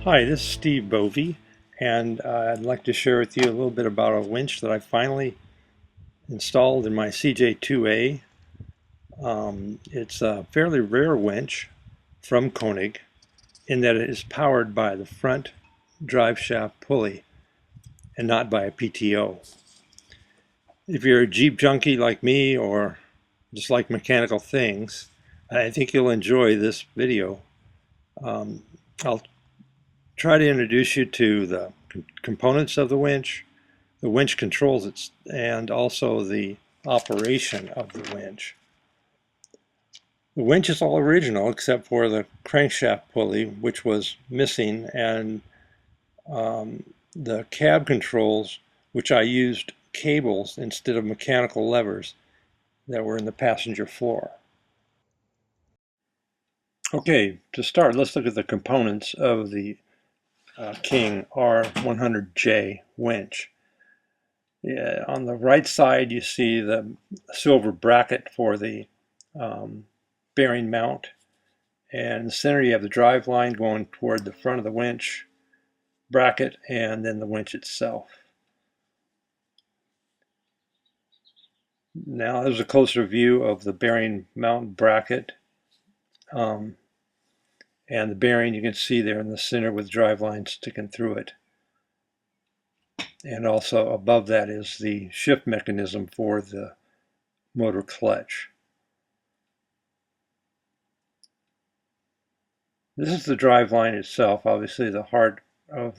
Hi, this is Steve Bovey, and I'd like to share with you a little bit about a winch that I finally installed in my CJ2A. It's a fairly rare winch from Koenig in that it is powered by the front drive shaft pulley and not by a PTO. If you're a Jeep junkie like me or just like mechanical things, I think you'll enjoy this video. I'll try to introduce you to the components of the winch controls, and also the operation of the winch. The winch is all original except for the crankshaft pulley, which was missing, and the cab controls, which I used cables instead of mechanical levers that were in the passenger floor. Okay, to start, let's look at the components of the Koenig R100J winch. Yeah, on the right side, you see the silver bracket for the bearing mount. And in the center, you have the drive line going toward the front of the winch bracket and then the winch itself. Now, there's a closer view of the bearing mount bracket. And the bearing you can see there in the center with drive lines sticking through it. And also above that is the shift mechanism for the motor clutch. This is the drive line itself, obviously the heart of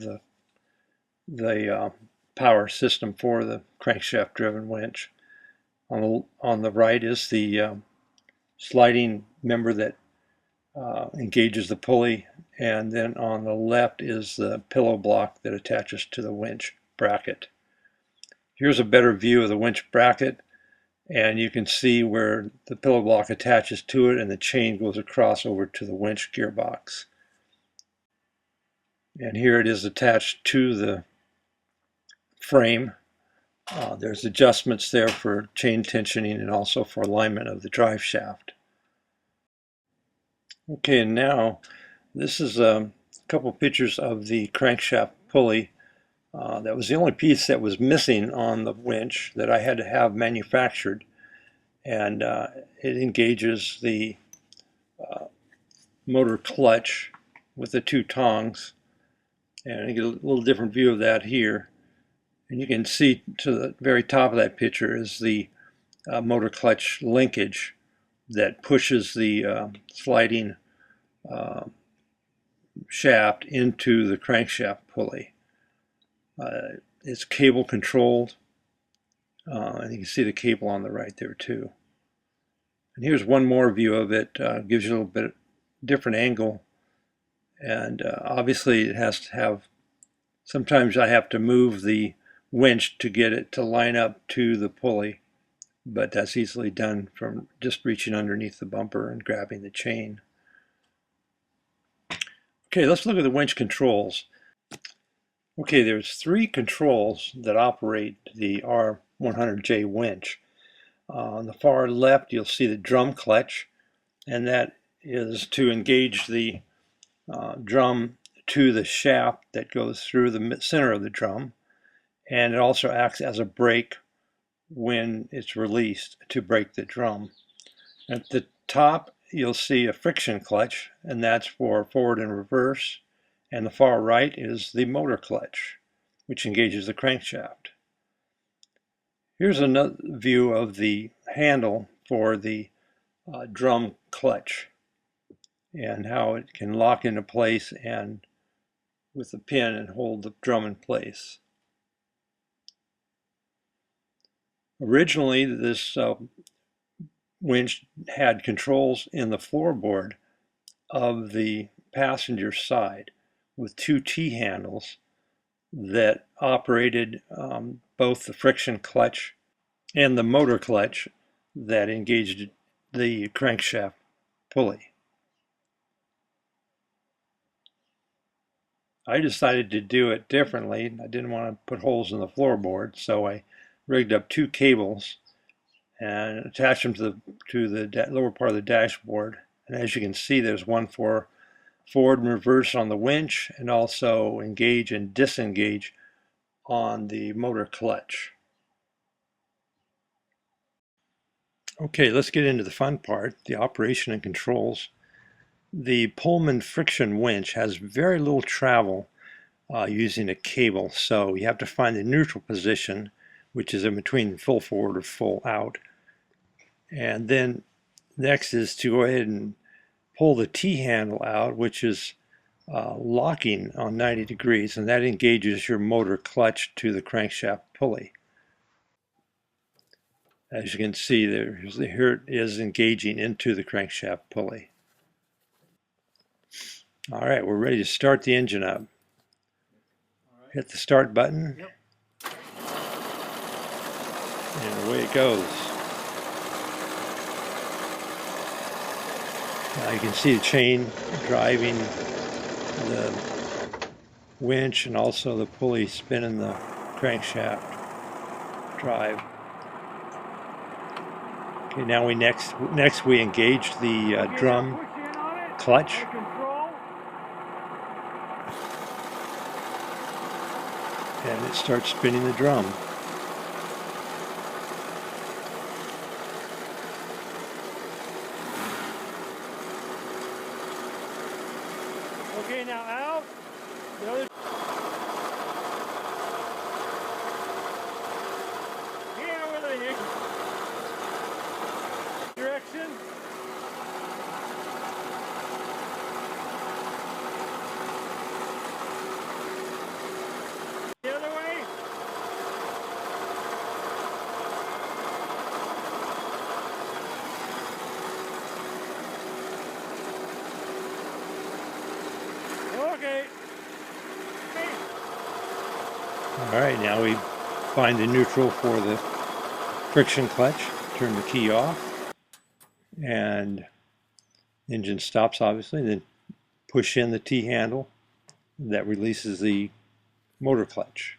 the power system for the crankshaft driven winch. On the right is the sliding member that engages the pulley, and then on the left is the pillow block that attaches to the winch bracket. Here's a better view of the winch bracket, and you can see where the pillow block attaches to it and the chain goes across over to the winch gearbox. And here it is attached to the frame. There's adjustments there for chain tensioning and also for alignment of the drive shaft. Okay, and now this is a couple pictures of the crankshaft pulley. That was the only piece that was missing on the winch that I had to have manufactured, and it engages the motor clutch with the two tongs, and you get a little different view of that here. And you can see to the very top of that picture is the motor clutch linkage that pushes the sliding shaft into the crankshaft pulley. It's cable controlled, and you can see the cable on the right there too. And here's one more view of it. Gives you a little bit different angle, and obviously it has to have, sometimes I have to move the winch to get it to line up to the pulley, but that's easily done from just reaching underneath the bumper and grabbing the chain. Okay, let's look at the winch controls. Okay, there's three controls that operate the R100J winch. On the far left, you'll see the drum clutch, and that is to engage the drum to the shaft that goes through the center of the drum, and it also acts as a brake when it's released to brake the drum. At the top, you'll see a friction clutch, and that's for forward and reverse. And the far right is the motor clutch, which engages the crankshaft. Here's another view of the handle for the drum clutch and how it can lock into place and with the pin and hold the drum in place. Originally, this winch had controls in the floorboard of the passenger side with two T-handles that operated both the friction clutch and the motor clutch that engaged the crankshaft pulley. I decided to do it differently. I didn't want to put holes in the floorboard, so I rigged up two cables and attached them to the lower part of the dashboard. And as you can see, there's one for forward and reverse on the winch, and also engage and disengage on the motor clutch. Okay, let's get into the fun part, the operation and controls. The Pullman friction winch has very little travel using a cable, so you have to find the neutral position, which is in between full forward or full out. And then next is to go ahead and pull the T-handle out, which is locking on 90 degrees, and that engages your motor clutch to the crankshaft pulley. As you can see, here it is engaging into the crankshaft pulley. All right, we're ready to start the engine up. Hit the start button, Yep. and away it goes. Now you can see the chain driving the winch and also the pulley spinning the crankshaft drive. Okay, now we next we engage the drum clutch. And it starts spinning the drum. Okay, now out. The other. Yeah, with the direction. The other way. Okay. All right, now we find the neutral for the friction clutch. Turn the key off, and engine stops obviously. Then push in the T handle that releases the motor clutch.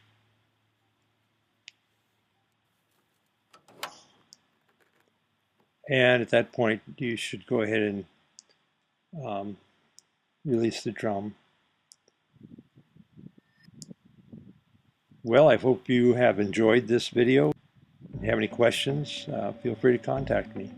And at that point, you should go ahead and release the drum. Well, I hope you have enjoyed this video. If you have any questions, feel free to contact me.